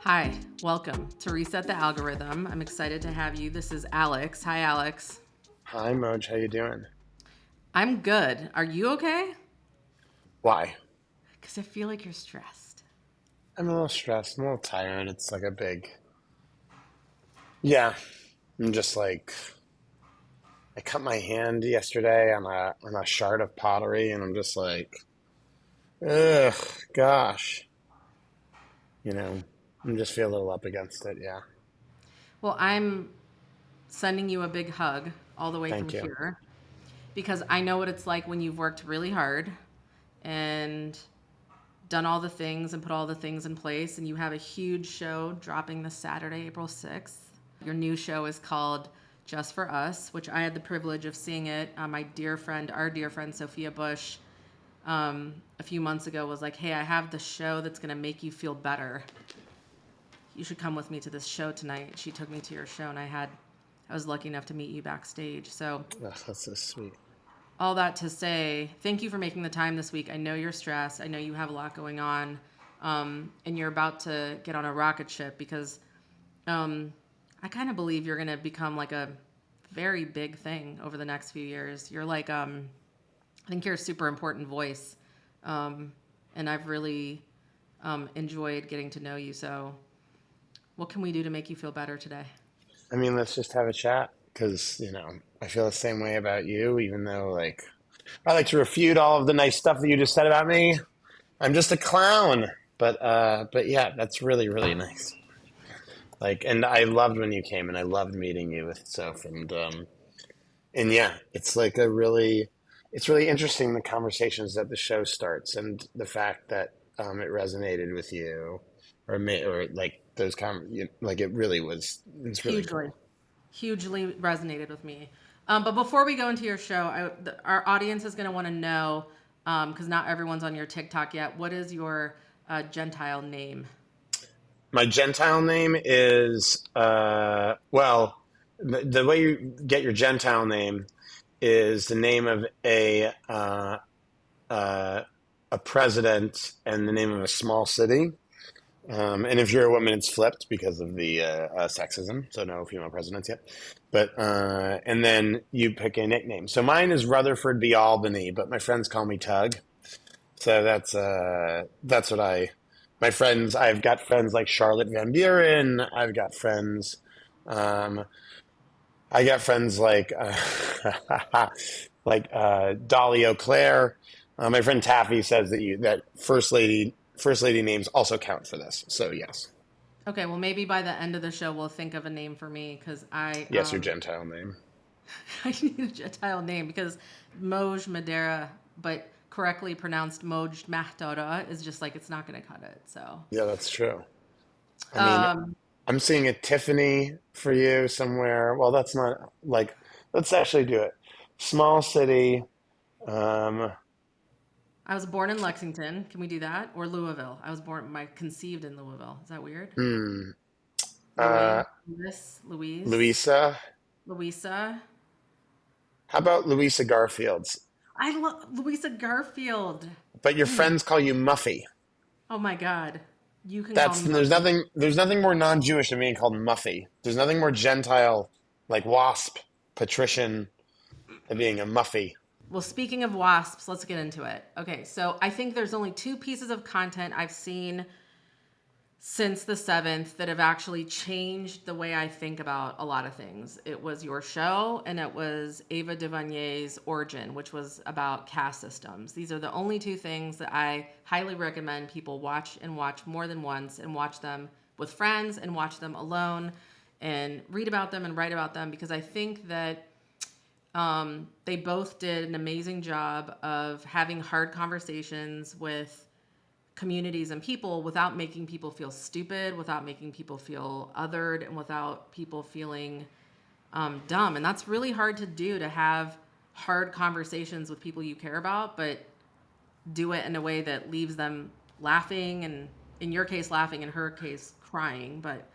Hi, welcome to Reset the Algorithm. I'm excited to have you. This is Alex. Hi, Alex. Hi, Moj. How you doing? I'm good. Are you okay? Why? Because I feel like you're stressed. I'm a little stressed. I'm a little tired. It's like a big. Yeah, I'm just like I cut my hand yesterday on a shard of pottery, and I'm just like, ugh, gosh. You know, I'm just feel a little up against it. Yeah. Well, I'm sending you a big hug all the way from Thank you. here because I know what it's like when you've worked really hard and done all the things and put all the things in place, and you have a huge show dropping this Saturday, April 6th. Your new show is called Just for Us, which I had the privilege of seeing it. My dear friend, our dear friend Sophia Bush, a few months ago was like, hey, I have the show that's going to make you feel better. You should come with me to this show tonight. She took me to your show, and I was lucky enough to meet you backstage. So Ugh, that's so sweet. all that to say, thank you for making the time this week. I know you're stressed. I know you have a lot going on, and you're about to get on a rocket ship because I kind of believe you're going to become like a very big thing over the next few years. You're like, I think you're a super important voice, and I've really enjoyed getting to know you. So, what can we do to make you feel better today? I mean, let's just have a chat because I feel the same way about you. Even though, like, I like to refute all of the nice stuff that you just said about me. I'm just a clown. But yeah, that's really really nice. Like, and I loved when you came, and I loved meeting you with Soph, and yeah, it's really interesting the conversations that the show starts, and the fact that it resonated with you, or like like it's really Hugely, cool. hugely resonated with me. But before we go into your show, our audience is going to want to know, because not everyone's on your TikTok yet. What is your Gentile name? My Gentile name is the way you get your Gentile name is the name of uh, a president and the name of a small city. And if you're a woman, it's flipped because of the sexism. So no female presidents yet. But and then you pick a nickname. So mine is Rutherford B. Albany, but my friends call me Tug. So that's what I. My friends, I've got friends like Charlotte Van Buren. I've got friends. Um, I got friends like Dolly O'Clair. My friend Taffy says that first lady names also count for this. So yes, Okay, well maybe by the end of the show we'll think of a name for me because yes, your Gentile name. I need a Gentile name because Moj Madera, but correctly pronounced Moj Mahdara is just like it's not going to cut it. So Yeah, that's true. I mean, um, I'm seeing a Tiffany for you somewhere. Well, that's not like. Let's actually do it. Small city. Um, I was born in Lexington. Can we do that? Or Louisville? I was conceived in Louisville. Is that weird? hmm, Louis, uh, Louise, Louisa. Louisa. How about Louisa Garfield's? I love Louisa Garfield. But your Oh my, friends call you Muffy. oh my God. You can call That's me Muffy. there's nothing more non-Jewish than being called Muffy. There's nothing more Gentile like wasp, patrician than being a Muffy. Well, speaking of wasps, let's get into it. Okay, so I think there's only two pieces of content I've seen since the 7th that have actually changed the way I think about a lot of things. It was your show and it was Ava DuVernay's Origin, which was about caste systems. These are the only two things that I highly recommend people watch and watch more than once, and watch them with friends and watch them alone and read about them and write about them, because I think that they both did an amazing job of having hard conversations with communities and people without making people feel stupid, without making people feel othered, and without people feeling dumb. And that's really hard to do, to have hard conversations with people you care about, but do it in a way that leaves them laughing, and in your case laughing, in her case crying. But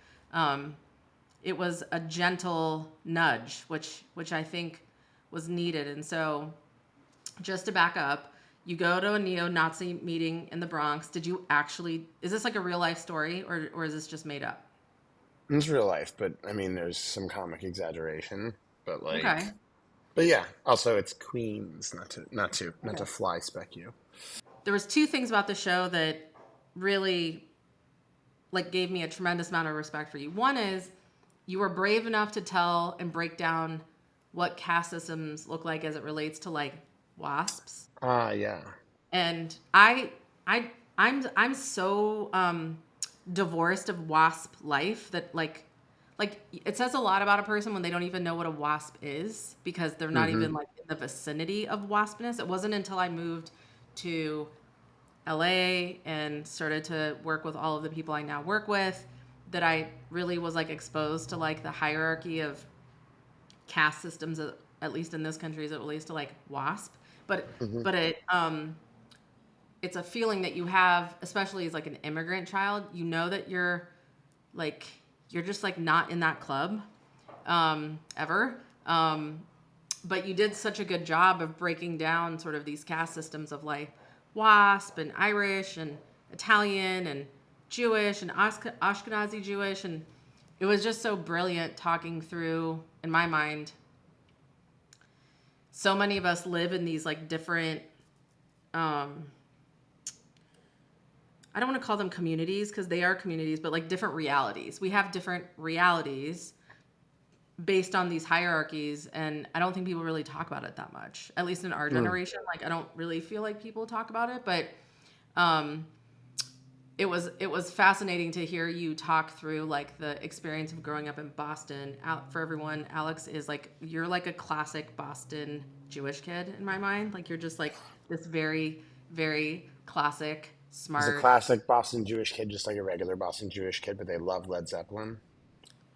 it was a gentle nudge, which I think was needed. And so, just to back up, You go to a neo-Nazi meeting in the Bronx. Did you actually? Is this like a real life story, or is this just made up? It's real life, but I mean, there's some comic exaggeration. But Okay. but yeah. Also, it's Queens, not Okay. to fly spec you. There was two things about the show that really like gave me a tremendous amount of respect for you. One is you were brave enough to tell and break down what caste systems look like as it relates to like wasps. Ah, yeah. And I I'm so divorced of wasp life that like it says a lot about a person when they don't even know what a wasp is because they're not Mm-hmm. even like in the vicinity of waspness. It wasn't until I moved to LA and started to work with all of the people I now work with that I really was like exposed to like the hierarchy of caste systems, at least in this country, as it relates to like WASP. But Mm-hmm. but it's a feeling that you have, especially as like an immigrant child. You know that like you're just like not in that club ever. But you did such a good job of breaking down sort of these caste systems of like WASP and Irish and Italian and Jewish and Ashkenazi Jewish. And it was just so brilliant talking through, in my mind, so many of us live in these like different, um, I don't want to call them communities because they are communities, but like different realities. We have different realities based on these hierarchies, and I don't think people really talk about it that much, at least in our Mm. generation. Like I don't really feel like people talk about it, but um it was fascinating to hear you talk through like the experience of growing up in Boston. Out for everyone, Alex is like you're like a classic Boston Jewish kid in my mind. Like you're just like this very classic He's a smart. classic Boston Jewish kid, just like a regular Boston Jewish kid, but they love Led Zeppelin.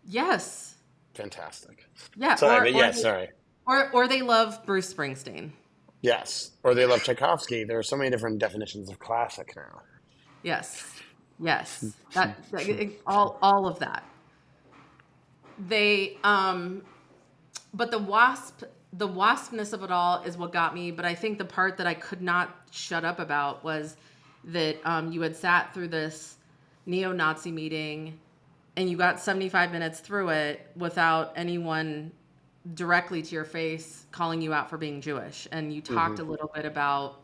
Yes. Fantastic. Yeah, Sorry, but yeah, sorry. or they love Bruce Springsteen. Yes. Or they love Tchaikovsky. There are so many different definitions of classic now. Yes. Yes. All of that. They but the waspness of it all is what got me, but I think the part that I could not shut up about was that you had sat through this neo-Nazi meeting and you got 75 minutes through it without anyone directly to your face calling you out for being Jewish, and you Hmm. talked a little bit about,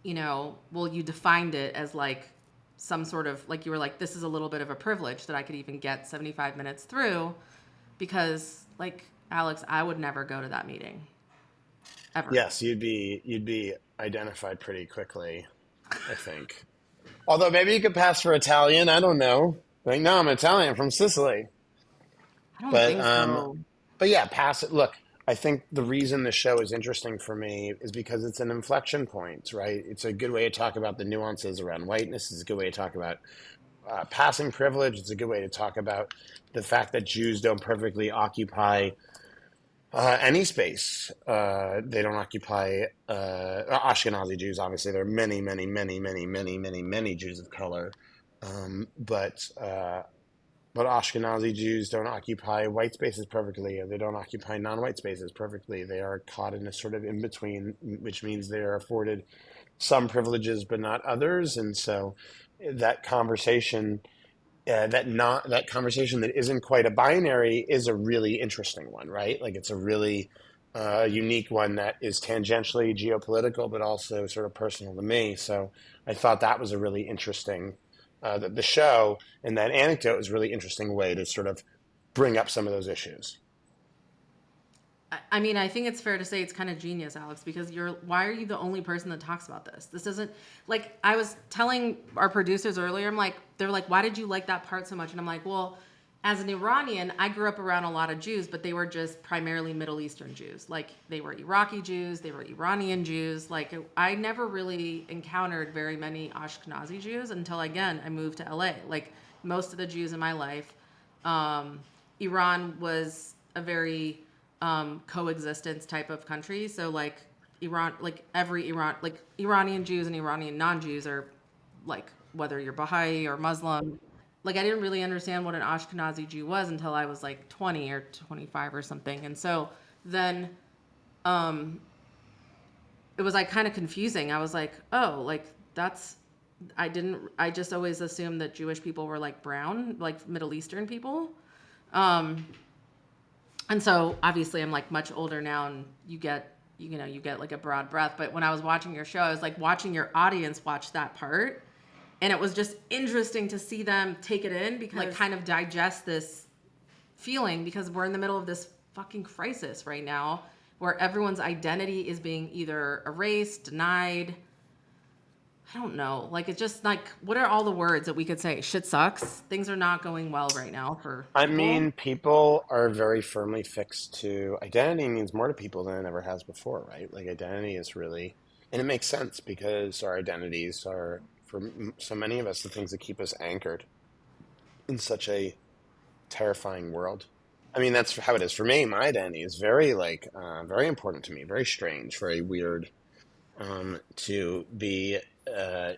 well, you defined it as like some sort of like you were like, this is a little bit of a privilege that I could even get 75 minutes through because, like, Alex, I would never go to that meeting ever. Yes, you'd be identified pretty quickly, I think. Although maybe you could pass for Italian. I don't know. Like, no, I'm Italian from Sicily. I don't But think so. but yeah, pass it. Look, I think the reason the show is interesting for me is because it's an inflection point, right? It's a good way to talk about the nuances around whiteness. It's a good way to talk about passing privilege. It's a good way to talk about the fact that Jews don't perfectly occupy any space. They don't occupy Ashkenazi Jews. Obviously, there are many Jews of color, but but Ashkenazi Jews don't occupy white spaces perfectly, and they don't occupy non-white spaces perfectly. They are caught in a sort of in between, which means they are afforded some privileges but not others. And so that conversation, that conversation that isn't quite a binary, is a really interesting one, right? Like it's a really unique one that is tangentially geopolitical, but also sort of personal to me. So I thought that was a really interesting the show and that anecdote was a really interesting way to sort of bring up some of those issues. I mean, I think it's fair to say it's kind of genius, Alex, because why are you the only person that talks about this? This doesn't, like, I was telling our producers earlier, I'm like, they're like, why did you like that part so much? And I'm like, well, as an Iranian, I grew up around a lot of Jews, but they were just primarily Middle Eastern Jews. Like, they were Iraqi Jews, they were Iranian Jews. Like, I never really encountered very many Ashkenazi Jews until, again, I moved to LA. Like, most of the Jews in my life, Iran was a very coexistence type of country. So like like Iranian Jews and Iranian non-Jews are like whether you're Baha'i or Muslim. Like I didn't really understand what an Ashkenazi Jew was until I was like 20 or 25 or something. And so then it was like kind of confusing. I was like, oh, like that's I just always assumed that Jewish people were like brown, like Middle Eastern people. Um, and so obviously I'm like much older now and you get like a broad breath. But when I was watching your show, I was like watching your audience watch that part. And it was just interesting to see them take it in because like kind of digest this feeling because we're in the middle of this fucking crisis right now where everyone's identity is being either erased, denied. I don't know. Like it's just like what are all the words that we could say? Shit sucks. Things are not going well right now for I people. mean, people are very firmly fixed to identity means more to people than it ever has before, right? Like identity is really, and it makes sense because our identities are, for so many of us, the things that keep us anchored in such a terrifying world. I mean, that's how it is for me. My identity is very like very important to me, very strange, very weird to be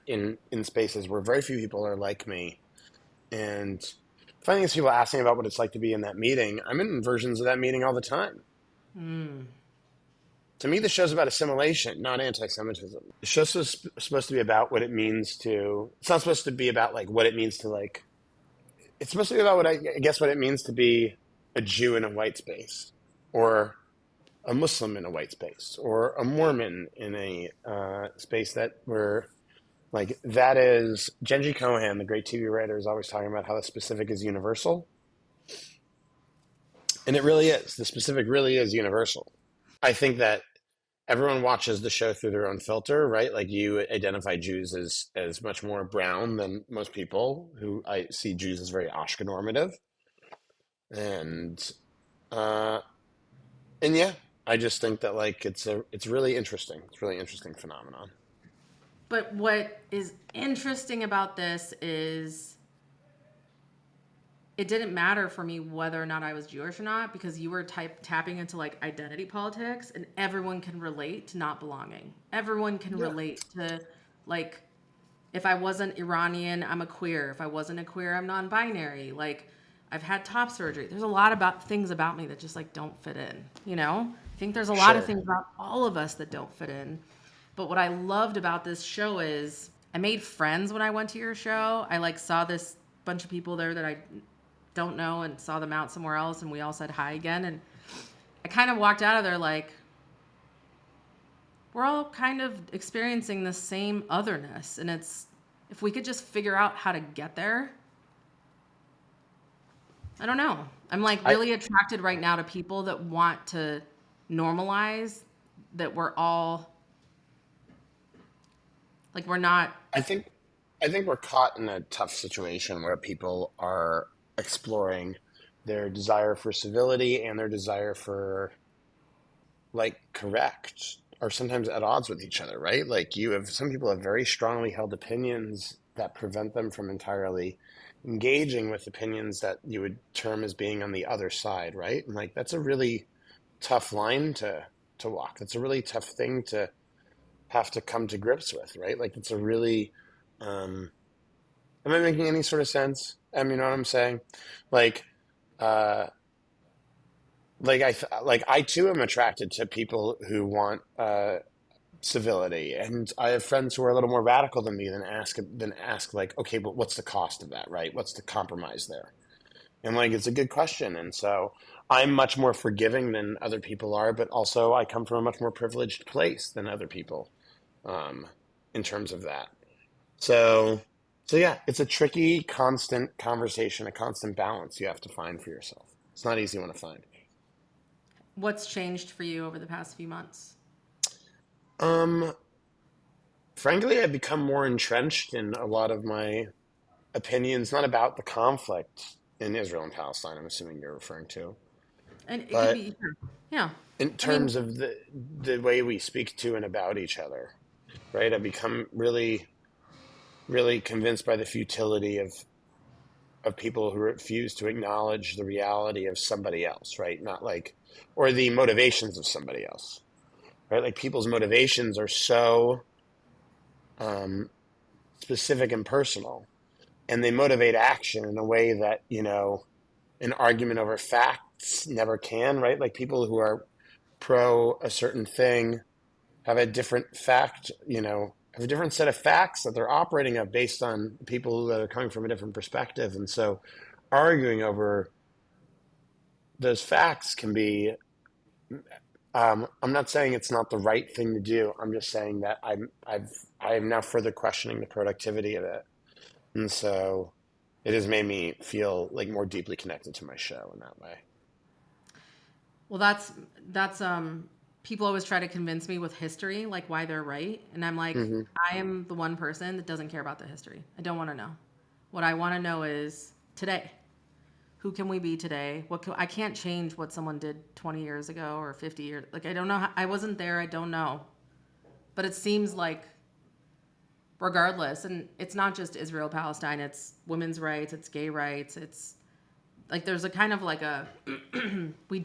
in spaces where very few people are like me. And finding these people ask me about what it's like to be in that meeting, I'm in versions of that meeting all the time. Mm. To me, the show's about assimilation, not anti-Semitism. The show's supposed to be about what it means to. It's not supposed to be about like what it means to like. It's supposed to be about what I guess what it means to be a Jew in a white space, or a Muslim in a white space, or a Mormon in a space that where like that is Genji Cohen, the great TV writer, is always talking about how the specific is universal. And it really is. The specific really is universal. I think that everyone watches the show through their own filter, right? Like you identify Jews as much more brown than most people who I see Jews as very Ashke normative. And uh and yeah, I just think that like it's really interesting. It's a really interesting phenomenon. But what is interesting about this is it didn't matter for me whether or not I was Jewish or not because you were tapping into like identity politics and everyone can relate to not belonging. Everyone can Yeah. relate to like if I wasn't Iranian, I'm a queer. If I wasn't a queer, I'm non-binary. Like I've had top surgery. There's a lot about things about me that just like don't fit in, you know? I think there's a lot of Sure. things about all of us that don't fit in. But what I loved about this show is I made friends when I went to your show. I like saw this bunch of people there that I don't know and saw them out somewhere else and we all said hi again and I kind of walked out of there like we're all kind of experiencing the same otherness and it's if we could just figure out how to get there. I don't know. I'm like I really attracted right now to people that want to normalize that we're all like we're not. I think I think we're caught in a tough situation where people are exploring their desire for civility and their desire for like correct are sometimes at odds with each other, right? Like you have some people have very strongly held opinions that prevent them from entirely engaging with opinions that you would term as being on the other side, right? And like that's a really tough line to walk. That's a really tough thing to have to come to grips with, right? Like it's a really am I making any sort of sense? You know what I'm saying? Like uh like I too am attracted to people who want civility, and I have friends who are a little more radical than me than ask like, okay, but what's the cost of that, right? What's the compromise there? And like, it's a good question, and so I'm much more forgiving than other people are, but also I come from a much more privileged place than other people, um, in terms of that. So, so yeah, it's a tricky, constant conversation, a constant balance you have to find for yourself. It's not easy one to find. What's changed for you over the past few months? Um, Frankly, I've become more entrenched in a lot of my opinions, not about the conflict in Israel and Palestine, I'm assuming you're referring to, And it could but be, yeah. in I mean, terms of the way we speak to and about each other, right? I've become really, really convinced by the futility of people who refuse to acknowledge the reality of somebody else, right? Not like, or the motivations of somebody else, right? Like people's motivations are so um, specific and personal, and they motivate action in a way that, an argument over facts never can, right? Like people who are pro a certain thing have a different fact, have a different set of facts that they're operating of based on people that are coming from a different perspective. And so arguing over those facts can be, I'm not saying it's not the right thing to do. I'm just saying that I am now further questioning the productivity of it. And so it has made me feel like more deeply connected to my show in that way. Well, that's people always try to convince me with history, like why they're right, and I'm like, Hmm. I am the one person that doesn't care about the history. I don't want to know. What I want to know is today. Who can we be today? I can't change what someone did 20 years ago or 50 years. Like I don't know. I wasn't there. I don't know. But it seems like regardless, and it's not just Israel Palestine. It's women's rights. It's gay rights. It's like there's a kind of like a we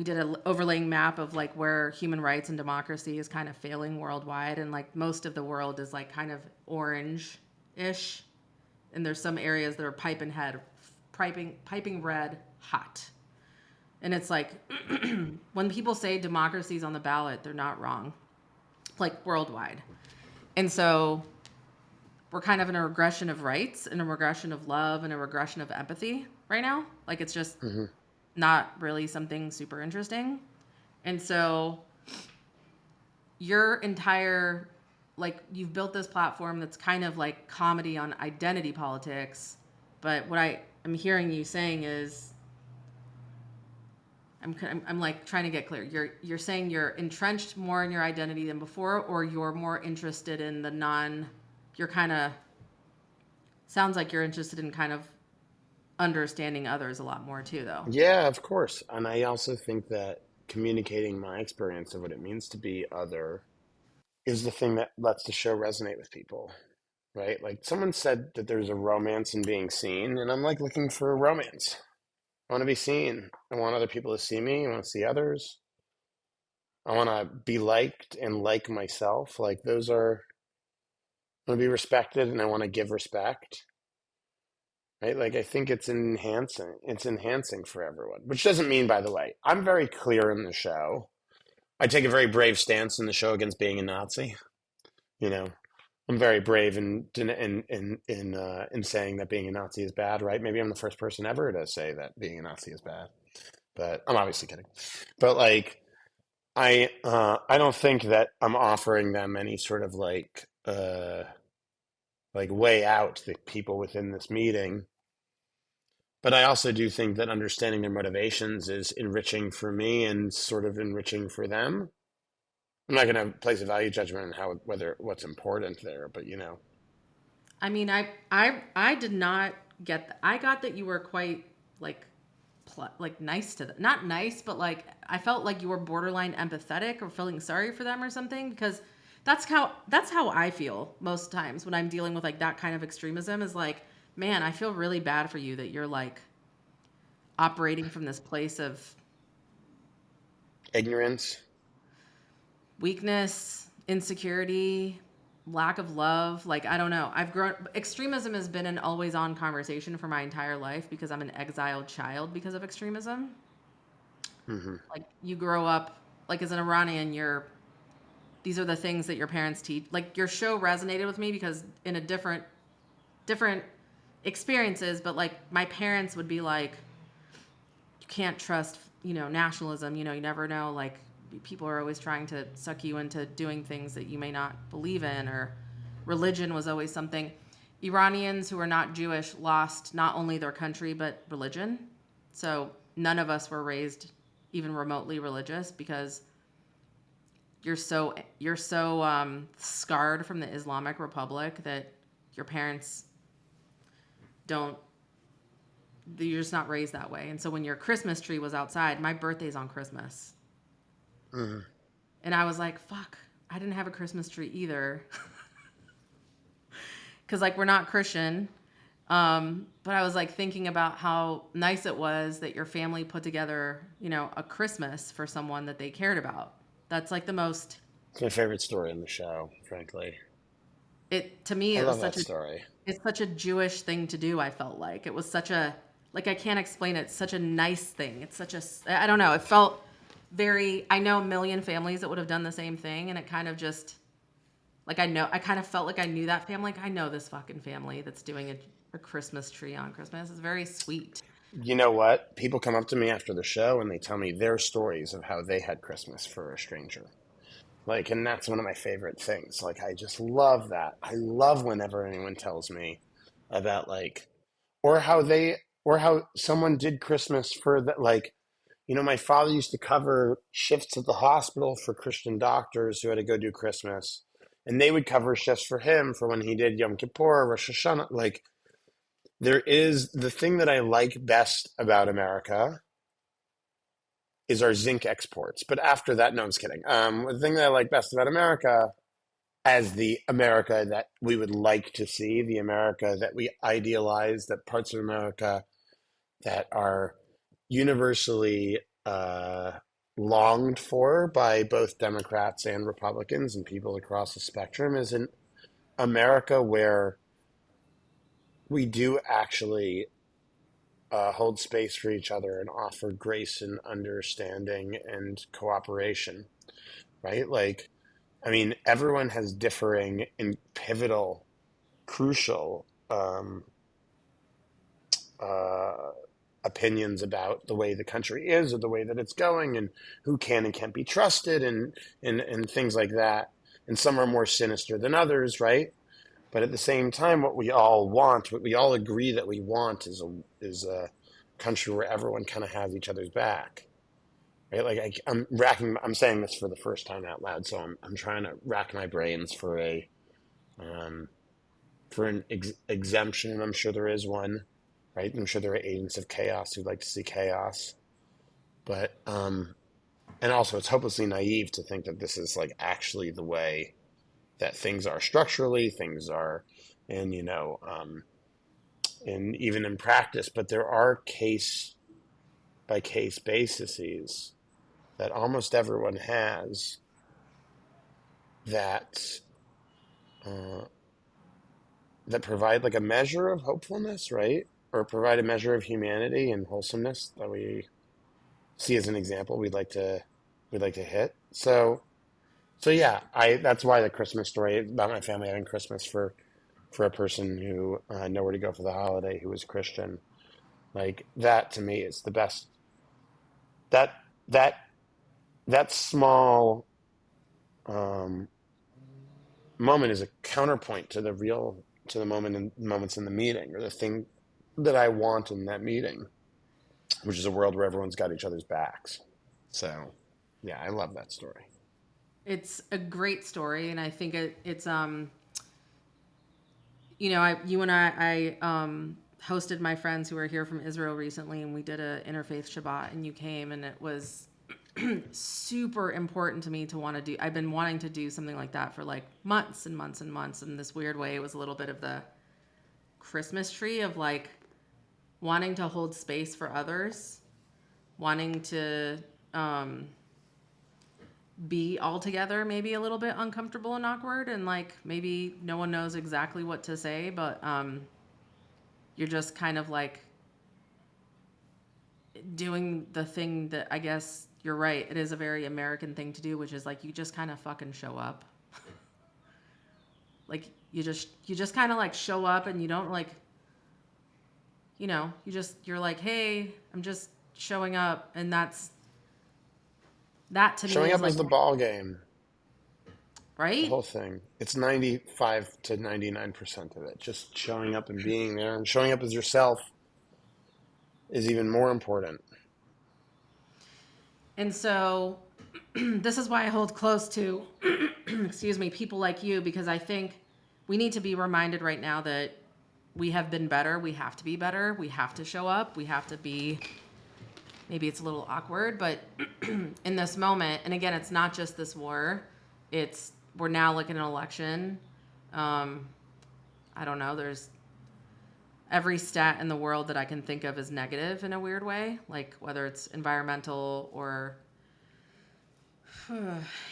did a overlaying map of like where human rights and democracy is kind of failing worldwide, and like most of the world is like kind of orange ish, and there's some areas that are piping red hot. And it's like when people say democracy's on the ballot, they're not wrong, like worldwide. And so we're kind of in a regression of rights and a regression of love and a regression of empathy right now. Like it's just Hmm. not really something super interesting. And so your entire, like you've built this platform that's kind of like comedy on identity politics. But what I am hearing you saying is I'm like trying to get clear. You're saying you're entrenched more in your identity than before, or you're more interested in the non. You're kind of sounds like you're interested in kind of understanding others a lot more too, though. Yeah, of course. And I also think that communicating my experience of what it means to be other is the thing that lets the show resonate with people, right? Like someone said that there's a romance in being seen, and I'm like looking for a romance. I want to be seen. I want other people to see me. I want to see others. I want to be liked and like myself. Like those are, I want to be respected and I want to give respect, right? Like I think it's enhancing. It's enhancing for everyone, which doesn't mean, by the way, I'm very clear in the show. I take a very brave stance in the show against being a Nazi. You know, I'm very brave in saying that being a Nazi is bad, right? Maybe I'm the first person ever to say that being a Nazi is bad, but I'm obviously kidding. But like, I don't think that I'm offering them any sort of like way out the people within this meeting. But I also do think that understanding their motivations is enriching for me and sort of enriching for them. I'm not going to place a value judgment on how whether what's important there, but I mean, I did not get. I got that you were quite like like nice to them. Not nice, but like I felt like you were borderline empathetic or feeling sorry for them or something because that's how I feel most times when I'm dealing with like that kind of extremism is like, man, I feel really bad for you that you're like operating from this place of ignorance. weakness, insecurity, lack of love. Like, I don't know. Extremism has been an always on conversation for my entire life because I'm an exiled child because of extremism. Hmm. Like, you grow up, like, as an Iranian, these are the things that your parents teach. Like, your show resonated with me because in a different experiences, but like, my parents would be like, you can't trust, nationalism, you never know, like people are always trying to suck you into doing things that you may not believe in, or religion was always something. Iranians who are not Jewish lost not only their country but religion. So none of us were raised even remotely religious because you're so scarred from the Islamic Republic that your parents don't you're just not raised that way. And so when your Christmas tree was outside, my birthday's on Christmas. Hmm. And I was like, fuck, I didn't have a Christmas tree either. Cause like we're not Christian. But I was like thinking about how nice it was that your family put together, a Christmas for someone that they cared about. That's like the most, It's my favorite story in the show, frankly. to me, I it was love that story. it's such a Jewish thing to do. I felt like it was such a, like, I can't explain it. It's such a nice thing. It's such a, I don't know. It felt I know a million families that would have done the same thing, and it kind of just like I kind of felt like I knew that family. Like I know this fucking family that's doing a Christmas tree on Christmas. It's very sweet. You know what? People come up to me after the show and they tell me their stories of how they had Christmas for a stranger. Like, and that's one of my favorite things. Like, I just love that. I love whenever anyone tells me about like, or how they, or how someone did Christmas for that. Like, my father used to cover shifts at the hospital for Christian doctors who had to go do Christmas, and they would cover shifts for him for when he did Yom Kippur, Rosh Hashanah. Like, there is the thing that I like best about America is our zinc exports. But after that, no, I'm just kidding. The thing that I like best about America, as the America that we would like to see, the America that we idealize, that parts of America that are universally longed for by both Democrats and Republicans and people across the spectrum, is an America where we do actually hold space for each other and offer grace and understanding and cooperation, right? Like, I mean, everyone has differing and pivotal, crucial uh, opinions about the way the country is or the way that it's going and who can and can't be trusted and things like that. And some are more sinister than others, right? But at the same time, what we all want, what we all agree that we want, is a country where everyone kind of has each other's back, right? Like I'm saying this for the first time out loud, so I'm trying to rack my brains um, for an exemption. I'm sure there is one, right? I'm sure there are agents of chaos who'd like to see chaos, but and also it's hopelessly naive to think that this is like actually the way that things are structurally, things are, and and even in practice. But there are case by case bases that almost everyone has that uh, that provide like a measure of hopefulness, right? Or provide a measure of humanity and wholesomeness that we see as an example we'd like to hit. So yeah, I that's why the Christmas story about my family having Christmas for a person who had nowhere to go for the holiday who was Christian. Like that to me is the best. That that that small um, moment is a counterpoint to the moments in the meeting or the thing that I want in that meeting, which is a world where everyone's got each other's backs. So yeah, I love that story. It's a great story, and I think it's you and I hosted my friends who are here from Israel recently, and we did a interfaith Shabbat, and you came, and it was super important to me to want to do. I've been wanting to do something like that for like months and months and months. In this weird way, it was a little bit of the Christmas tree of like wanting to hold space for others, wanting to be all together, maybe a little bit uncomfortable and awkward, and like maybe no one knows exactly what to say, but you're just kind of like doing the thing that I guess you're right. It is a very American thing to do, which is like you just kind of fucking show up. Like you just kind of like show up, and you don't like you're like, hey, I'm just showing up, and that to me Showing is up like is the ball game. The right. whole thing. It's 95 to 99% of it. Just showing up and being there and showing up as yourself is even more important. And so this is why I hold close to, excuse me, people like you, because I think we need to be reminded right now that we have been better. We have to be better. We have to show up. We have to be, maybe it's a little awkward, but in this moment, and again, it's not just this war, we're now looking at an election. Um, I don't know. There's every stat in the world that I can think of is negative in a weird way, like whether it's environmental or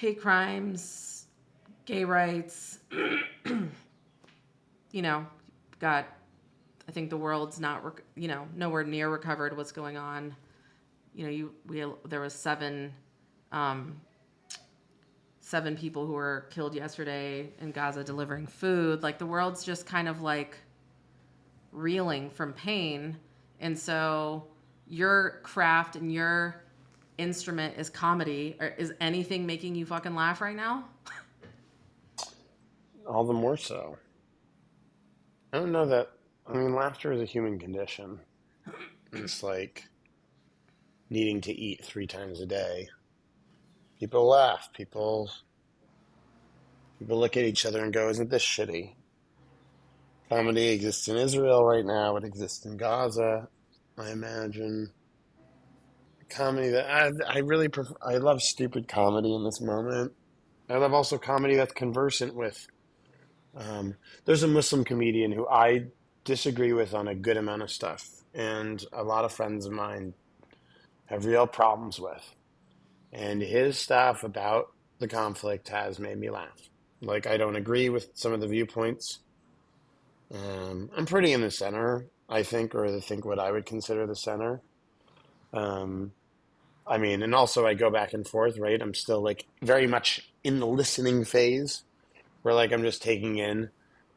hate crimes, gay rights, you know, got, I think the world's not, nowhere near recovered what's going on. There was 7 7 people who were killed yesterday in Gaza delivering food. Like the world's just kind of like reeling from pain. And so your craft and your instrument is comedy. Is anything making you fucking laugh right now? All the more so. I don't know that. I mean, laughter is a human condition. It's like needing to eat 3 times a day. People laugh. People look at each other and go, "Isn't this shitty?" Comedy exists in Israel right now. It exists in Gaza. I imagine comedy that I really prefer. I love stupid comedy in this moment. I love also comedy that's conversant with. Um, there's a Muslim comedian who I disagree with on a good amount of stuff, and a lot of friends of mine have real problems with. And his stuff about the conflict has made me laugh. Like, I don't agree with some of the viewpoints. I'm pretty in the center, I think, or I think what I would consider the center. Um, I mean, and also I go back and forth, right? I'm still like very much in the listening phase where like I'm just taking in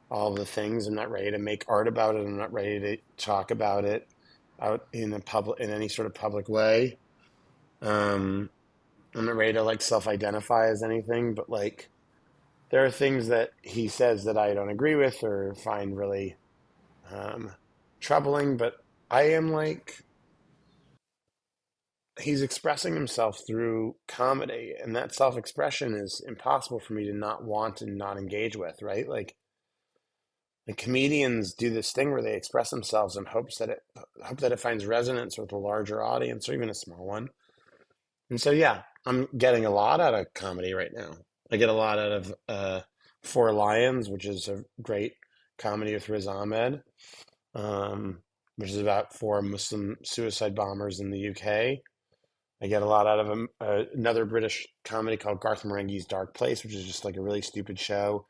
all the things. I'm not ready to make art about it. I'm not ready to talk about it out in a public in any sort of public way. Um, I'm not ready to like self-identify as anything, but like there are things that he says that I don't agree with or find really um, troubling. But I am like he's expressing himself through comedy, and that self-expression is impossible for me to not want and not engage with, right? Like the comedians do this thing where they express themselves in hopes that it finds resonance with a larger audience or even a small one. And so yeah, I'm getting a lot out of comedy right now. I get a lot out of Four Lions, which is a great comedy with Riz Ahmed, um, which is about 4 Muslim suicide bombers in the UK. I get a lot out of another British comedy called Garth Marenghi's Dark Place, which is just like a really stupid show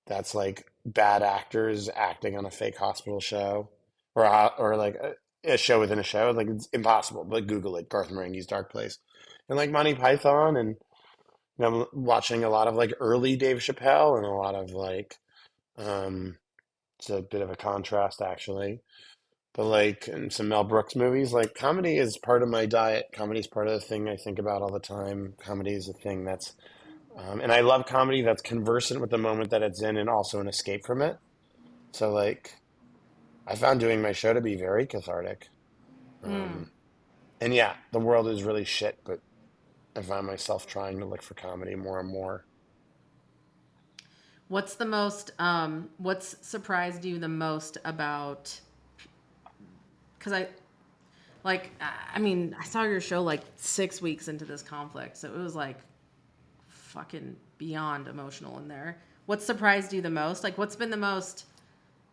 that's like bad actors acting on a fake hospital show, or like a show within a show. Like it's impossible. But Google it, Garth Marenghi's Dark Place, and like Monty Python, and I'm watching a lot of like early Dave Chappelle and a lot of like um, it's a bit of a contrast actually. But like in some Mel Brooks movies, like comedy is part of my diet. Comedy is part of the thing I think about all the time. Comedy is a thing that's and I love comedy that's conversant with the moment that it's in and also an escape from it. So, like, I found doing my show to be very cathartic. Hmm. Um, and yeah, the world is really shit, but I find myself trying to look for comedy more and more. What's surprised you the most about, because I mean, I saw your show like 6 weeks into this conflict, so it was like fucking beyond emotional in there. What surprised you the most? Like, what's been the most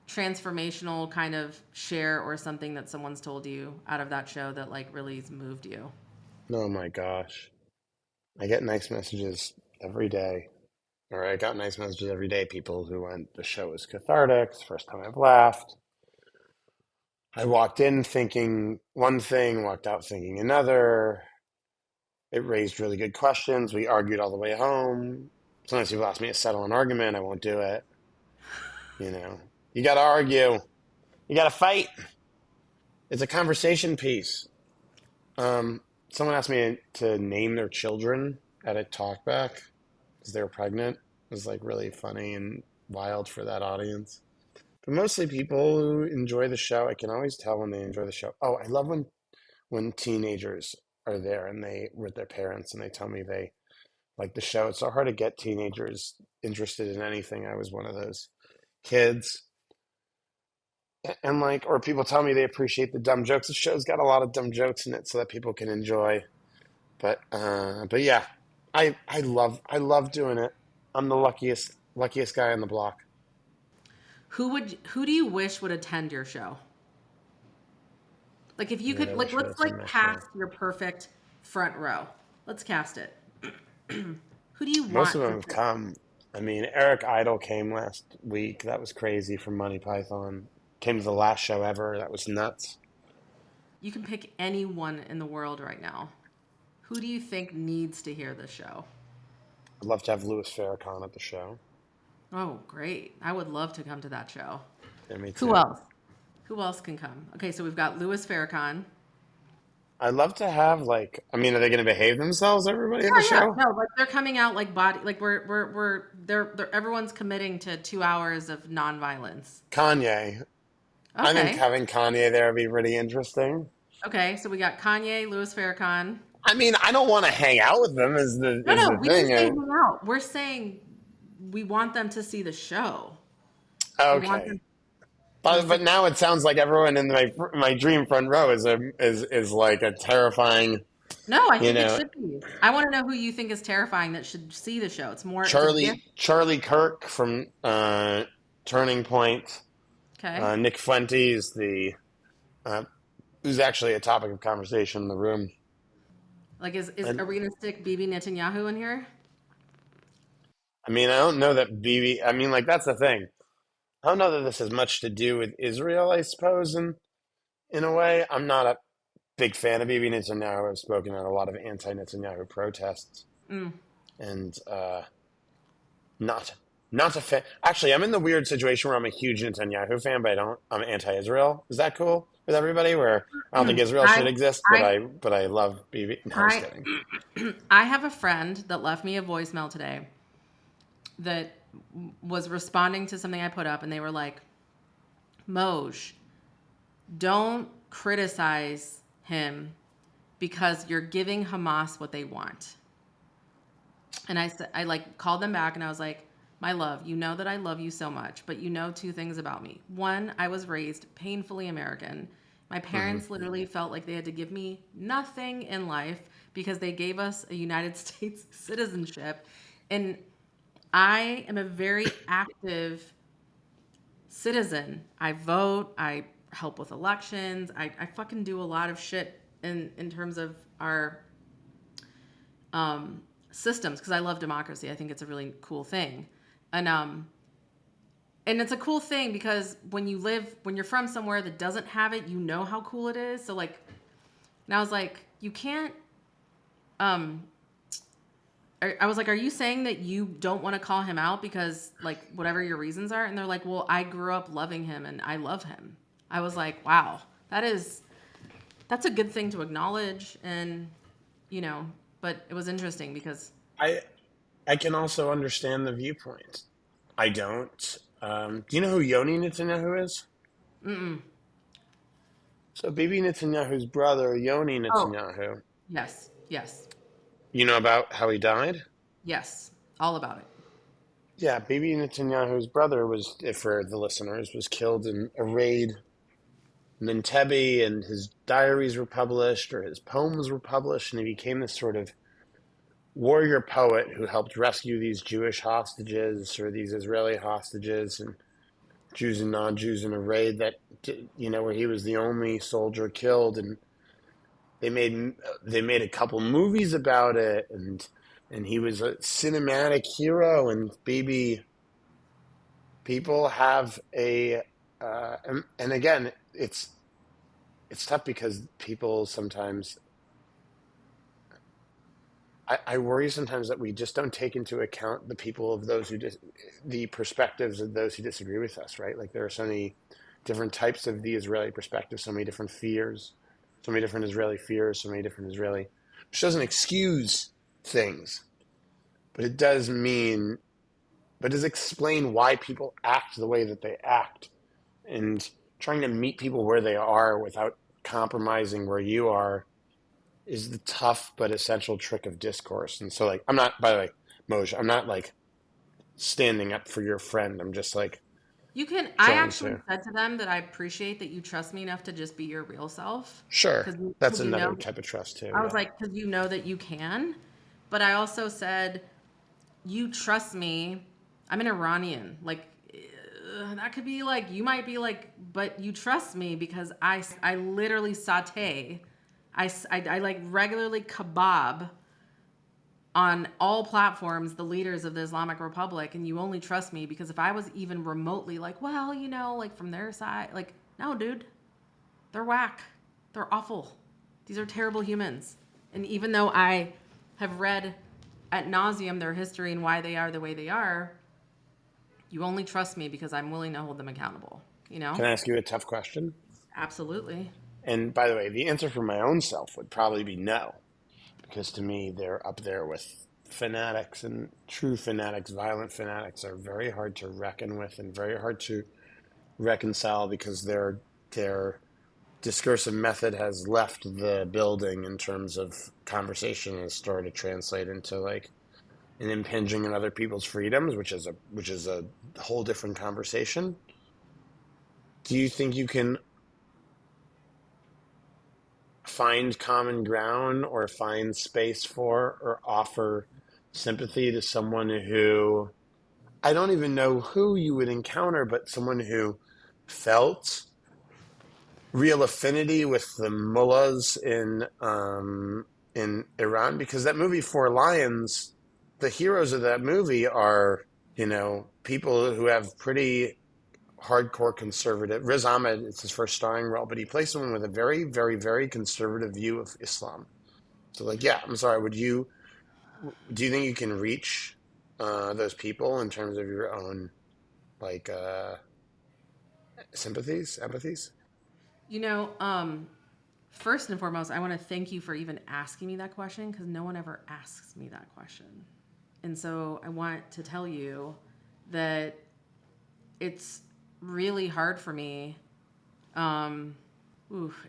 transformational kind of share or something that someone's told you out of that show that like really has moved you? Oh my gosh. I get nice messages every day, or I got nice messages every day. People who went, the show was cathartic. It's the first time I've laughed. I walked in thinking one thing, walked out thinking another. It raised really good questions. We argued all the way home. Sometimes people ask me to settle an argument. I won't do it. You know, you got to argue. You got to fight. It's a conversation piece. Um, Someone asked me to name their children at a talkback because they were pregnant. It was like really funny and wild for that audience. But mostly people who enjoy the show. I can always tell when they enjoy the show. Oh, I love when teenagers are there and they with their parents and they tell me they like the show. It's so hard to get teenagers interested in anything. I was one of those kids. And like, or people tell me they appreciate the dumb jokes. The show's got a lot of dumb jokes in it so that people can enjoy. But yeah, I love doing it. I'm the luckiest guy on the block. Who do you wish would attend your show? Like if you Yeah, could I like wish I let's was in like my cast show. your perfect front row. Let's cast it. Who do you Most of want to them have come. I mean, Eric Idle came last week. That was crazy from Monty Python. Came to the last show ever. That was nuts. You can pick anyone in the world right now. Who do you think needs to hear this show? I'd love to have Louis Farrakhan at the show. Oh, great. I would love to come to that show. Yeah, me Who too. else? Who else can come? Okay, so we've got Louis Farrakhan. I'd love to have like, I mean, are they going to behave themselves, everybody at the Yeah, yeah. show? No, like they're coming out like body like we're they're everyone's committing to 2 hours of nonviolence. Kanye. I think Okay. having Kanye there would be pretty interesting. Okay, so we got Kanye, Louis Farrakhan. I mean, I don't want to hang out with them No, is no, the we didn't thing. say hang out. We're saying we want them to see the show. We want Okay. them to But sit. now it sounds like everyone in my dream front row is like a terrifying, No, I you think it know, should be. I want to know who you think is terrifying that should see the show. It's more, it's a gift. Charlie Kirk from Turning Point. Okay. Nick Fuentes, the uh, who's actually a topic of conversation in the room. Like, And are we gonna stick Bibi Netanyahu in here? I mean, I don't know that BB. I mean, like that's the thing. I don't know that this has much to do with Israel. I suppose in a way, I'm not a big fan of BB Netanyahu. I've spoken at a lot of anti-Netanyahu protests, Mm. and not not a fan. Actually, I'm in the weird situation where I'm a huge Netanyahu fan, but I'm anti-Israel. Is that cool with everybody? Where I don't think Israel I, should exist, I, but I love BB. No, I'm just I, kidding. I have a friend that left me a voicemail today that was responding to something I put up, and they were like, "Moj, don't criticize him because you're giving Hamas what they want." And I said, I like called them back and I was like, "My love, you know that I love you so much, but you know two things about me. One, I was raised painfully American. My Hmm. parents literally felt like they had to give me nothing in life because they gave us a United States citizenship. And I am a very active citizen. I vote, I help with elections, I fucking do a lot of shit in terms of our systems because I love democracy. I think it's a really cool thing. And and it's a cool thing because when you're from somewhere that doesn't have it, you know how cool it is. So like, and I was like, you can't. Um, I was like, are you saying that you don't want to call him out because like whatever your reasons are? And they're like, well, I grew up loving him and I love him. I was like, wow, that's a good thing to acknowledge, and you know, but it was interesting because I I can also understand the viewpoint. I don't. Do you know who Yoni Netanyahu is? So Bibi Netanyahu's brother, Yoni oh Netanyahu. yes, yes, You know about how he died? yes, all about it. Yeah, Bibi Netanyahu's brother was, for the listeners, was killed in a raid in Entebbe, and his diaries were published, or his poems were published, and he became this sort of warrior poet who helped rescue these Jewish hostages or these Israeli hostages and Jews and non-Jews in a raid that where he was the only soldier killed, and they made they made a couple movies about it, and he was a cinematic hero. And baby, people have a and again, it's tough because people sometimes I worry sometimes that we just don't take into account the people of those the perspectives of those who disagree with us, right? Like there are so many different types of the Israeli perspective, so many different fears, so many different Israeli fears, so many different Israeli, which doesn't excuse things, but it does mean, but does explain why people act the way that they act, and trying to meet people where they are without compromising where you are is the tough but essential trick of discourse. And so, like, I'm not, by the way, Moj, I'm not like standing up for your friend. I'm just like You can. I trying actually to. said to them that I appreciate that you trust me enough to just be your real self, Sure, because that's you another know. type of trust too. I was Yeah. like, because you know that you can, but I also said you trust me. I'm an Iranian. Like that could be like you might be like, but you trust me because I literally saute. I like regularly kebab on all platforms the leaders of the Islamic Republic, and you only trust me because if I was even remotely like, well, you know, like from their side, like, no, dude, they're whack. They're awful. These are terrible humans. And even though I have read ad nauseum their history and why they are the way they are, you only trust me because I'm willing to hold them accountable, you know? Can I ask you a tough question? Absolutely. And by the way, the answer for my own self would probably be no, because to me, they're up there with fanatics, and true fanatics, violent fanatics, are very hard to reckon with and very hard to reconcile because their discursive method has left the building in terms of conversation and started to translate into like an impinging on other people's freedoms, which is a whole different conversation. Do you think you can find common ground or find space for or offer sympathy to someone who, I don't even know who you would encounter, but someone who felt real affinity with the mullahs in Iran? Because that movie Four Lions, the heroes of that movie are, people who have pretty hardcore conservative. Riz Ahmed, it's his first starring role, but he plays someone with a very, very, very conservative view of Islam. So, like, yeah, I'm sorry. Do you think you can reach those people in terms of your own like sympathies, empathies? You know, first and foremost, I want to thank you for even asking me that question because no one ever asks me that question. And so I want to tell you that it's really hard for me. Um,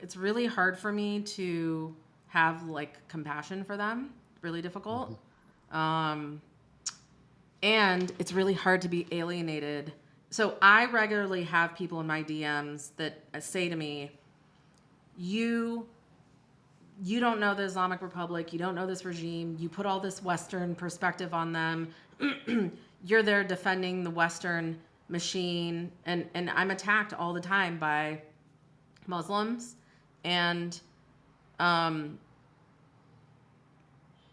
it's really hard for me to have like compassion for them. Really difficult. Um, and it's really hard to be alienated. So I regularly have people in my DMs that say to me, "You you don't know the Islamic Republic, you don't know this regime, you put all this Western perspective on them. You're there defending the Western machine." And I'm attacked all the time by Muslims and um,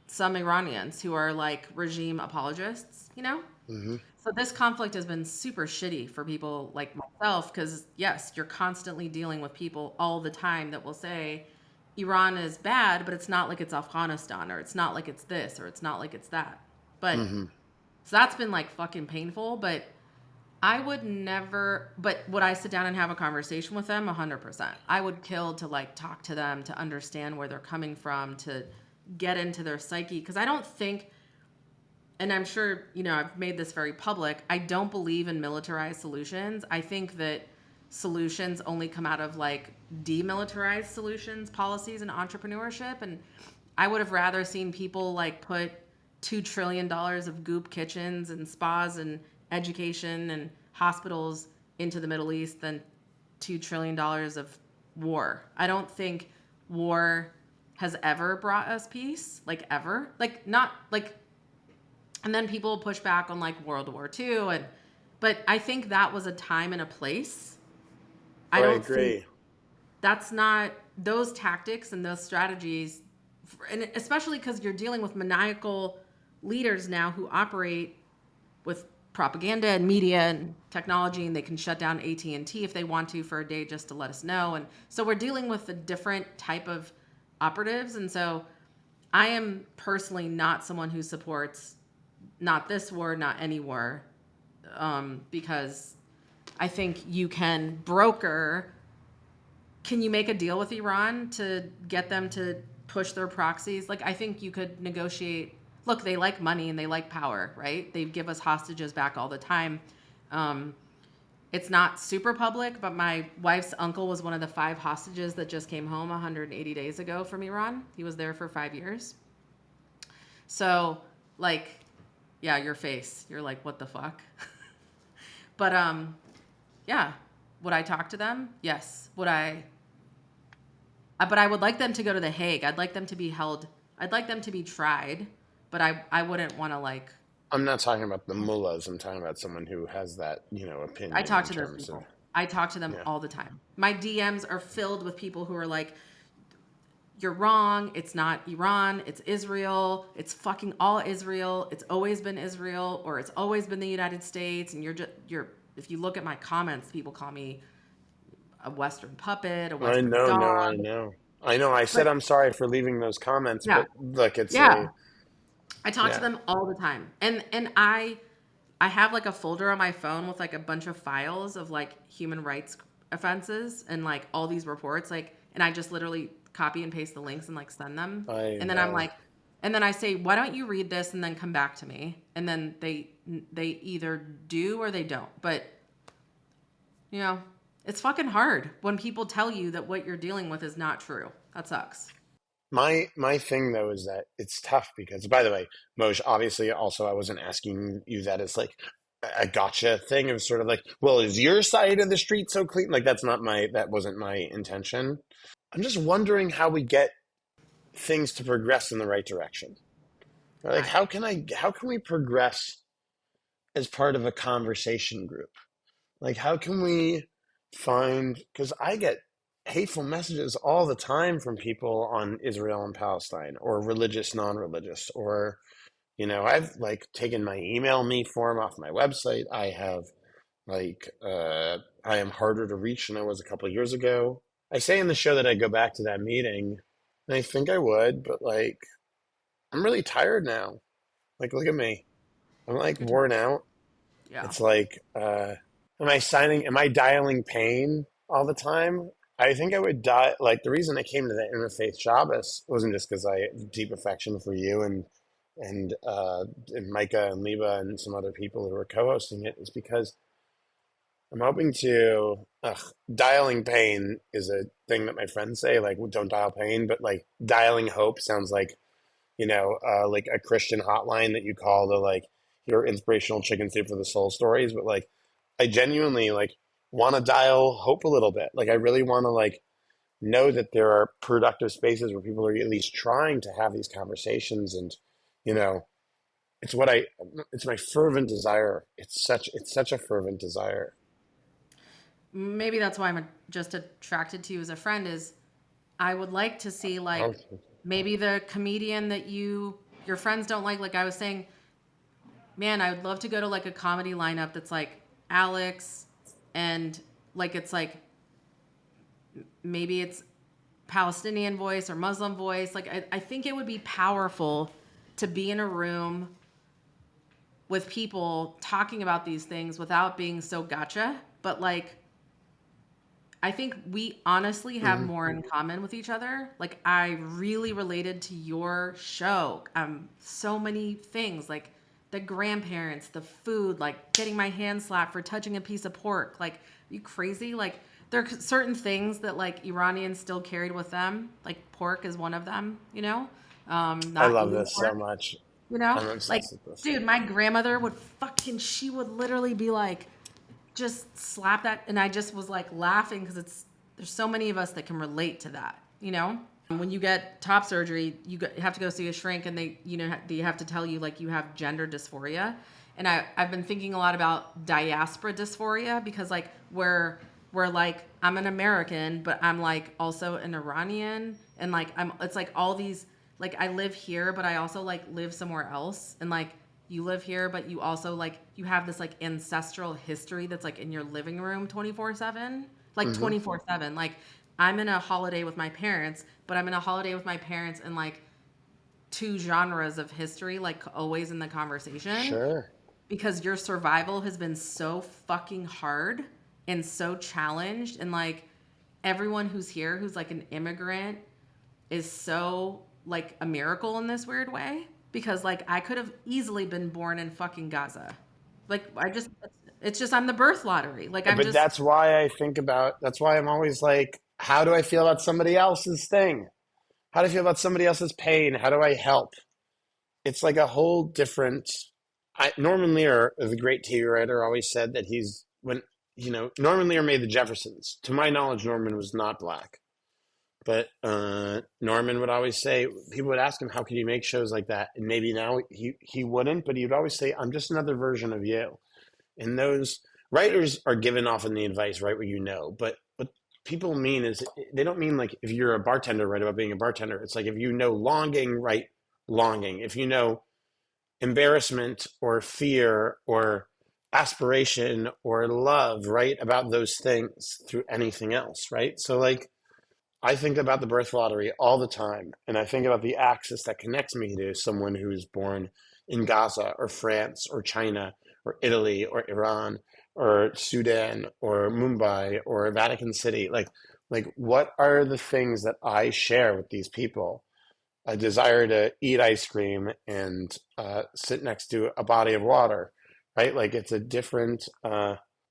some Iranians who are like regime apologists, you know? Hmm. So this conflict has been super shitty for people like myself because yes, you're constantly dealing with people all the time that will say Iran is bad, but it's not like it's Afghanistan or it's not like it's this or it's not like it's that. But Hmm. so that's been like fucking painful, but I would never, but would I sit down and have a conversation with them? 100%. I would kill to like talk to them, to understand where they're coming from, to get into their psyche. Because I don't think, and I'm sure, I've made this very public, I don't believe in militarized solutions. I think that solutions only come out of like demilitarized solutions, policies, and entrepreneurship. And I would have rather seen people like put $2 trillion of goop kitchens and spas and education and hospitals into the Middle East than $2 trillion of war. I don't think war has ever brought us peace, like ever. Like not like, and then people push back on like World War II, but I think that was a time and a place. I Oh, I don't think agree. that's not those tactics and those strategies, and especially because you're dealing with maniacal leaders now who operate with propaganda and media and technology, and they can shut down AT&T if they want to for a day just to let us know. And so we're dealing with a different type of operatives. And so I am personally not someone who supports not this war, not any war, because I think you can broker. Can you make a deal with Iran to get them to push their proxies? Like, I think you could negotiate. Look, they like money and they like power, right? They give us hostages back all the time. Um, it's not super public, but my wife's uncle was one of the 5 hostages that just came home 180 days ago from Iran. He was there for 5 years. So, like, yeah, your face. You're like, what the fuck? But yeah. Would I talk to them? Yes. Would I? But I would like them to go to the Hague. I'd like them to be held. I'd like them to be tried. But I wouldn't want to like. I'm not talking about the mullahs. I'm talking about someone who has that, I opinion talk in to those terms of, people. I talk to them yeah. all the time. My DMs are filled with people who are like, "You're wrong. It's not Iran. It's Israel. It's fucking all Israel. It's always been Israel, or it's always been the United States." And you're. If you look at my comments, people call me a Western puppet, a I Western know, no, I dog. know. I know I said But I'm sorry for leaving those comments, yeah, but look, it's yeah. a, I talk to yeah. them all the time. And I have like a folder on my phone with like a bunch of files of like human rights offenses and like all these reports like and I just literally copy and paste the links and like send them. I And then I'm like and then I say, "Why don't you read this and then come back to me?" And then they either do or they don't. But, you know, it's fucking hard when people tell you that what you're dealing with is not true. That sucks. my thing though is that it's tough because, by the way, Moj, obviously also I wasn't asking you that as like a gotcha thing of sort of like, well, is your side of the street so clean? Like that wasn't my intention. I'm just wondering how we get things to progress in the right direction. Like I how can we progress as part of a conversation group? Like, how can we find, because I get hateful messages all the time from people on Israel and Palestine, or religious, non religious, or, I've like taken my email me form off my website. I have I am harder to reach than I was a couple of years ago. I say in the show that I go back to that meeting, and I think I would, but like, I'm really tired now. Like, look at me. I'm like you're tired. worn out. Yeah. It's like, am I dialing pain all the time? I think I would die. Like the reason I came to the Interfaith Shabbos wasn't just because I have deep affection for you and Micah and Leba and some other people who are co-hosting it. Is because I'm hoping to, dialing pain is a thing that my friends say, like, don't dial pain, but like dialing hope sounds like a Christian hotline that you call to like your inspirational chicken soup for the soul stories. But like, I genuinely like want to dial hope a little bit. Like, I really want to like know that there are productive spaces where people are at least trying to have these conversations. And, you know, it's what I, it's my fervent desire. It's such a fervent desire. Maybe that's why I'm just attracted to you as a friend is I would like to see like maybe the comedian that your friends don't like I was saying, man, I would love to go to like a comedy lineup that's like Alex and like it's like maybe it's Palestinian voice or Muslim voice. Like I think it would be powerful to be in a room with people talking about these things without being so gotcha, but like I think we honestly have Mhm. more in common with each other. Like I really related to your show. So many things like the grandparents, the food, like getting my hand slapped for touching a piece of pork. Like, are you crazy? Like there are certain things that like Iranians still carried with them. Like pork is one of them. I Not love eating this so pork. much. I'm Like, obsessed with this. dude, my grandmother would she would literally be like, just slap that. And I just was like laughing because there's so many of us that can relate to that. When you get top surgery, have to go see a shrink and they have to tell you like you have gender dysphoria. And I've been thinking a lot about diaspora dysphoria because like we're like I'm an American, but I'm like also an Iranian and like it's like all these like I live here, but I also like live somewhere else. And like you live here, but you also like you have this like ancestral history that's like in your living room 24/7, like Hmm. 24/7. Like I'm in a holiday with my parents, but I'm in a holiday with my parents and like two genres of history, like always in the conversation Sure. because your survival has been so fucking hard and so challenged. And like everyone who's here who's like an immigrant is so like a miracle in this weird way because like I could have easily been born in fucking Gaza. Like it's just I'm the birth lottery. Like I'm But just that's why I'm always like, how do I feel about somebody else's thing? How do I feel about somebody else's pain? How do I help? It's like a whole different. Norman Lear, the great TV writer, always said that Norman Lear made the Jeffersons. To my knowledge, Norman was not black, but Norman would always say, people would ask him, "How can you make shows like that?" And maybe now he wouldn't, but he would always say, "I'm just another version of you." And those writers are given often the advice, write what you know. But what people mean is they don't mean like if you're a bartender, write about being a bartender. It's like if you know longing, write longing. If you know embarrassment or fear or aspiration or love, write about those things through anything else, right? So like I think about the birth lottery all the time, and I think about the axis that connects me to someone who's born in Gaza or France or China or Italy or Iran or Sudan or Mumbai or Vatican City. Like what are the things that I share with these people? A desire to eat ice cream and sit next to a body of water, right? Like it's a different.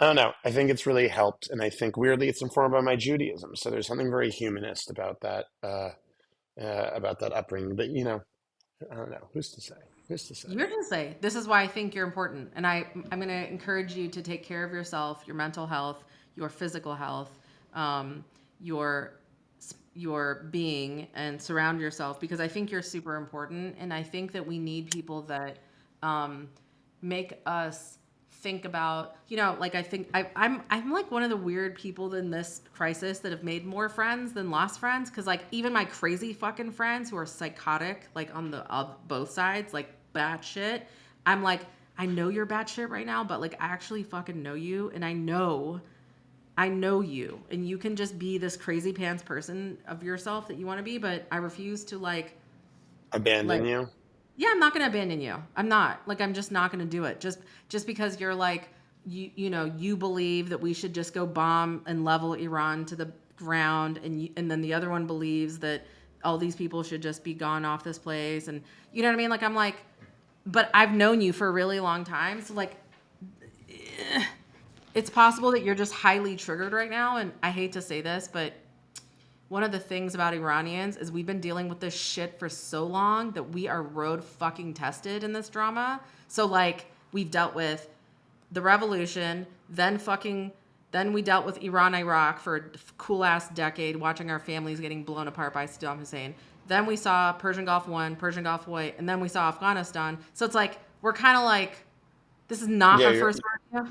I don't know. I think it's really helped, and I think weirdly it's informed by my Judaism. So there's something very humanist about that upbringing. But I don't know. Who's to say? Who's to say? You're gonna say this is why I think you're important, and I'm gonna encourage you to take care of yourself, your mental health, your physical health, um, your your being, and surround yourself because I think you're super important, and I think that we need people that um, make us think about like I think I'm like one of the weird people in this crisis that have made more friends than lost friends because like even my crazy fucking friends who are psychotic like on the both sides like bad shit, I'm like I know you're bad shit right now but like I actually fucking know you and I know you and you can just be this crazy pants person of yourself that you want to be but I refuse to like Abandon you? yeah, I'm not going to abandon you. I'm not. Like I'm just not going to do it. Just because you're like you believe that we should just go bomb and level Iran to the ground and then the other one believes that all these people should just be gone off this place and you know what I mean? Like I'm like but I've known you for a really long time. So like it's possible that you're just highly triggered right now and I hate to say this, but one of the things about Iranians is we've been dealing with this shit for so long that we are road fucking tested in this drama. So like we've dealt with the revolution, then we dealt with Iran, Iraq for a cool ass decade, watching our families getting blown apart by Saddam Hussein. Then we saw Persian Gulf 1, Persian Gulf War, and then we saw Afghanistan. So it's like we're kind of like this is not Yeah, our you're first rodeo.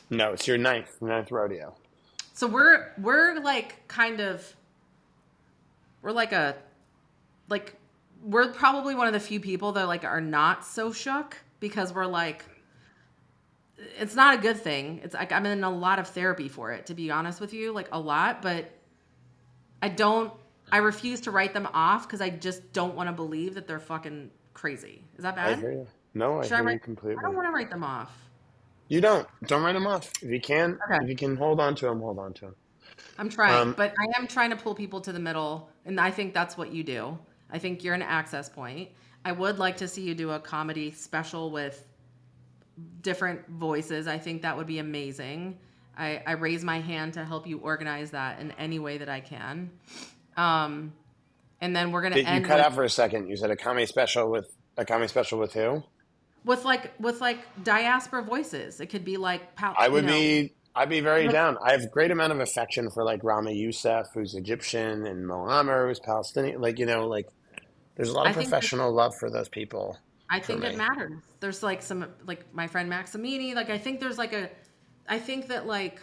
no. It's your ninth rodeo. So we're like kind of we're like a like we're probably one of the few people that like are not so shook because we're like it's not a good thing. It's like I'm in a lot of therapy for it to be honest with you, like a lot, but I don't I refuse to write them off cuz I just don't want to believe that they're fucking crazy. Is that I bad? hear you. No, I Should I hear write you I don't completely. want to write them off. You don't write them off. Okay. If you can hold on to them, hold on to them. I'm trying, Um, but I am trying to pull people to the middle, and I think that's what you do. I think you're an access point. I would like to see you do a comedy special with different voices. I think that would be amazing. I raise my hand to help you organize that in any way that I can. Um, and then we're gonna you end cut out for a second. You said a comedy special with who? with like diaspora voices. It could be like I'd be very like down. I have a great amount of affection for like Rama Youssef, who's Egyptian, and Mo Amer, who's Palestinian. Like there's a lot of I think professional love for those people I for think it me. matters. There's like some like my friend Maximini. Like I think there's like a, I think that like,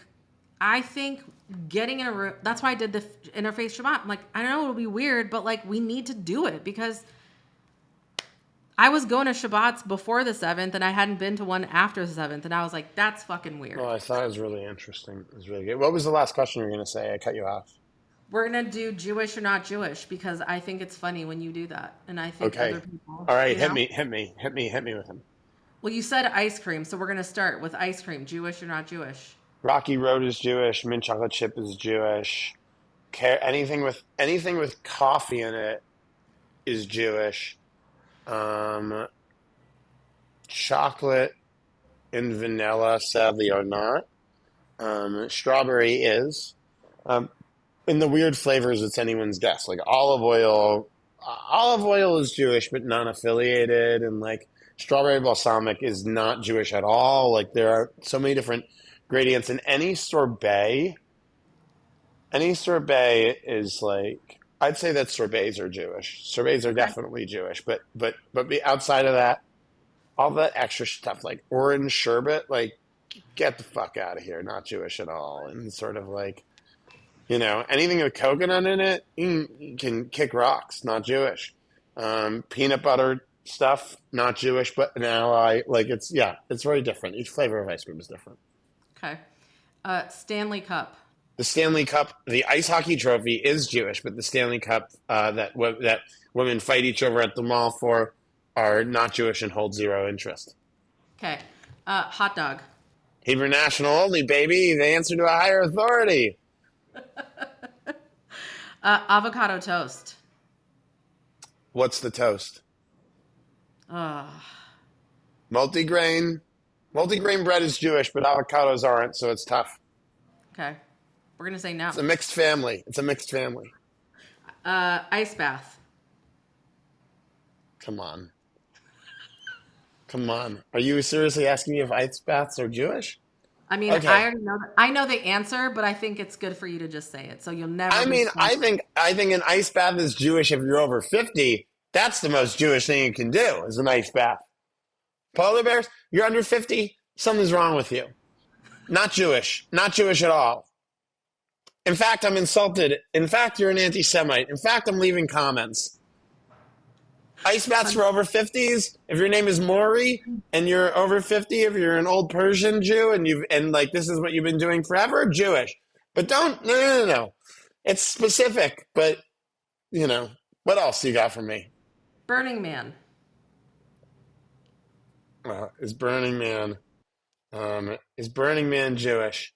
I think getting in a room. That's why I did the interfaith Shabbat. I'm like I know it'll be weird, but like we need to do it because I was going to Shabbats before the seventh, and I hadn't been to one after the seventh, and I was like that's fucking Well, weird. I thought it was really interesting. It was really good. What was the last question you were going to say? I cut you off. We're gonna do Jewish or not Jewish because I think it's funny when you do that, and I think other Okay. people, All right. Hit me with him. Well, you said ice cream, so we're gonna start with ice cream. Jewish or not Jewish? Rocky Road is Jewish. Mint chocolate chip is Jewish. Anything with coffee in it is Jewish. Um, Chocolate and vanilla, sadly, are not. Strawberry is. Um, in the weird flavors, it's anyone's guess. Like olive oil is Jewish, but non-affiliated, and like strawberry balsamic is not Jewish at all. Like there are so many different gradients, and any sorbet is like I'd say that sorbets are Jewish. Sorbets are Okay. definitely Jewish, but outside of that, all that extra stuff like orange sherbet, like get the fuck out of here, not Jewish at all, and sort of like anything with coconut in it can kick rocks, not Jewish. Peanut butter stuff, not Jewish, but now I like it's very different. Each flavor of ice cream is different. Okay. Stanley Cup. The Stanley Cup, the ice hockey trophy is Jewish, but the Stanley Cup that women fight each other at the mall for are not Jewish and hold zero interest. Okay. Hot dog. Hebrew national only, baby. They answer to a higher authority. Avocado toast. What's the toast? Uh, Multigrain. Multigrain bread is Jewish, but avocados aren't, so it's tough. okay. We're going to say no. It's a mixed family. It's a mixed family. Ice bath. Come on. Come on. Are you seriously asking me if ice baths are Jewish? I mean, Okay. I already know I know the answer, but I think it's good for you to just say it, so you'll never. I be mean, stumped. I think an ice bath is Jewish if you're over 50. That's the most Jewish thing you can do is an ice bath. Polar bears, you're under 50, something's wrong with you. Not Jewish. Not Jewish at all. In fact, I'm insulted. In fact, you're an anti-Semite. In fact, I'm leaving comments. Ice baths for over 50s. If your name is Maury and you're over 50, if you're an old Persian Jew and like this is what you've been doing forever, Jewish. But no. It's specific, but what else you got for me? Burning Man. Is Burning Man Jewish?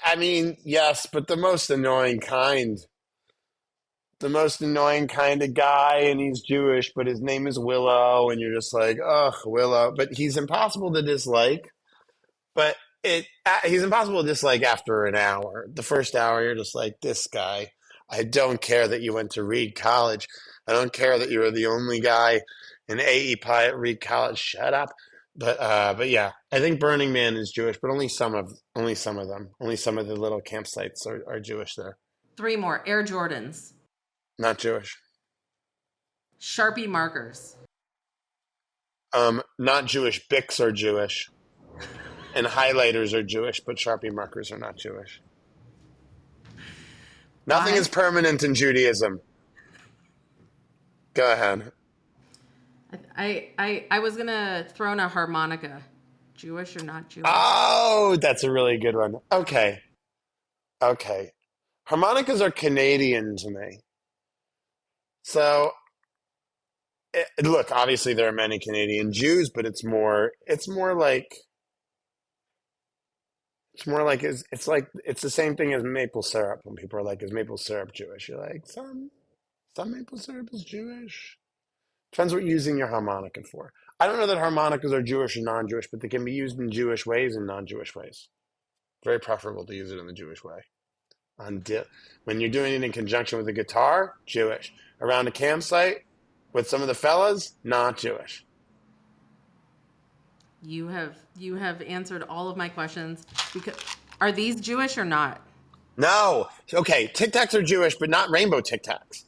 I mean, yes, but the most annoying kind. The most annoying kind of guy, and he's Jewish, but his name is Willow, and you're just like, ugh, Willow. But he's impossible to dislike. But he's impossible to dislike after an hour. The first hour, you're just like, this guy. I don't care that you went to Reed College. I don't care that you were the only guy in AE Pi at Reed College. Shut up. But yeah, I think Burning Man is Jewish, but only some of them. Only some of the little campsites are Jewish there. 3 more. Air Jordans. Not Jewish. Sharpie markers. Not Jewish. Bics are Jewish. And highlighters are Jewish, but Sharpie markers are not Jewish. Nothing is permanent in Judaism. Go ahead. I was gonna throw in a harmonica. Jewish or not Jewish? Oh, that's a really good one. Okay. Harmonicas are Canadian to me. So, look, obviously there are many Canadian Jews, but it's more like it's the same thing as maple syrup. When people are like, "Is maple syrup Jewish?" You're like, some maple syrup is Jewish. Depends what you're using your harmonica for. I don't know that harmonicas are Jewish or non-Jewish, but they can be used in Jewish ways and non-Jewish ways. Very preferable to use it in the Jewish way. When you're doing it in conjunction with a guitar, Jewish. Around a campsite with some of the fellas, not Jewish. You have answered all of my questions. Because are these Jewish or not? No. Okay, Tic Tacs are Jewish, but not rainbow Tic Tacs.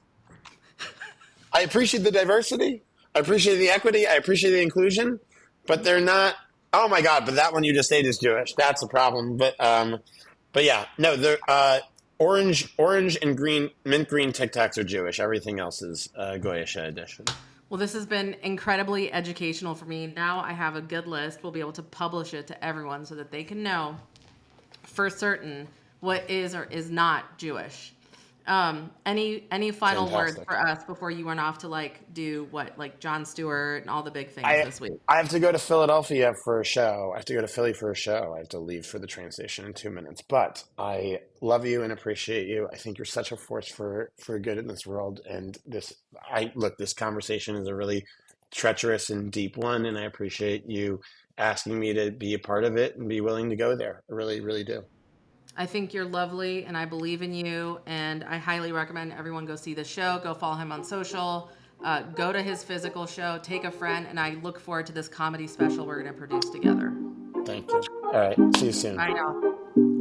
I appreciate the diversity. I appreciate the equity. I appreciate the inclusion, but they're not. Oh my God! But that one you just ate is Jewish. That's a problem. But yeah, no. They're orange and green, mint green Tic Tacs are Jewish. Everything else is Goyish edition. Well, this has been incredibly educational for me. Now I have a good list. We'll be able to publish it to everyone so that they can know for certain what is or is not Jewish. Any final words Fantastic. for us before you run off to do what, like Jon Stewart and all the big things this week? I have to go to Philadelphia for a show. I have to go to Philly for a show. I have to leave for the train station in 2 minutes. But I love you and appreciate you. I think you're such a force for good in this world. And this conversation is a really treacherous and deep one, and I appreciate you asking me to be a part of it and be willing to go there. I really, really do. I think you're lovely, and I believe in you, and I highly recommend everyone go see the show. Go follow him on social. Go to his physical show. Take a friend, and I look forward to this comedy special we're going to produce together. Thank you. All right. See you soon. Bye, y'all.